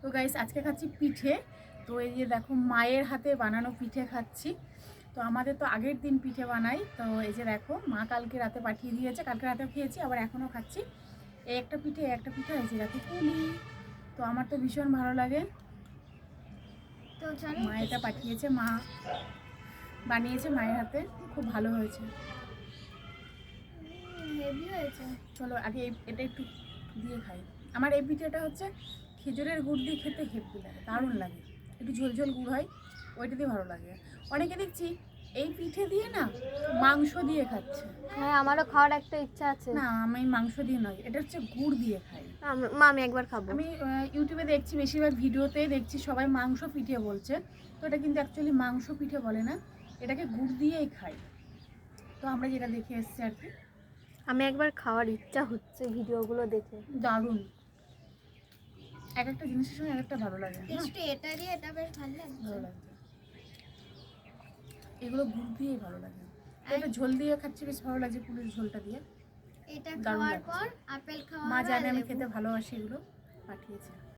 তো গাইস আজকে খাচ্ছি পিঠে। তো এই যে দেখো মায়ের হাতে বানানো পিঠে খাচ্ছি। তো আমাদের তো আগের দিন পিঠে বানাই, তো এই যে দেখো মা কালকে রাতে পাঠিয়ে দিয়েছে, কালকে রাতেও খেয়েছি আবার এখনও খাচ্ছি। এই একটা পিঠে হয়েছে দেখো পুলি। তো আমার তো ভীষণ ভালো লাগে। তো মা এটা পাঠিয়েছে, মা বানিয়েছে মায়ের হাতে, খুব ভালো হয়েছে, হেভি হয়েছে। চলো আগে এটা একটু দিয়ে খাই। আমার এই পিঠেটা হচ্ছে খেজুরের গুড় দিয়ে খেতে হেভি লাগে, দারুণ লাগে, একটু ঝোল ঝোল গুড় হয়, ওইটা দিয়ে ভালো লাগে। অনেকে দেখছি এই পিঠে দিয়ে না মাংস দিয়ে খাচ্ছে। হ্যাঁ, আমারও খাওয়ার একটা ইচ্ছা আছে। না, আমি মাংস দিয়ে নয়, এটা হচ্ছে গুড় দিয়ে খাই। মা, আমি একবার খাবো। আমি ইউটিউবে দেখছি, বেশিরভাগ ভিডিওতে দেখছি সবাই মাংস পিঠে বলছে, তো এটা কিন্তু অ্যাকচুয়ালি মাংস পিঠে বলে না, এটাকে গুড় দিয়েই খাই। তো আমরা যেটা দেখে এসেছি আর কি। আমি একবার খাওয়ার ইচ্ছা হচ্ছে ভিডিওগুলো দেখে। দারুণ, এক একটা জিনিসের সঙ্গে এক একটা ভালো লাগে। এটা দিয়ে এটা বেশ ভালো লাগে। ভালো লাগে, এগুলো গুড় দিয়েই ভালো লাগে। এটা ঝোল দিয়ে খাচ্ছি বেশ ভালো লাগছে, পুলির ঝোলটা দিয়ে। এটা দারুণ খাওয়ার লাগছে। পর আপেল খাওয়া, মা জানে আমি খেতে ভালোবাসি, এগুলো পাঠিয়েছে।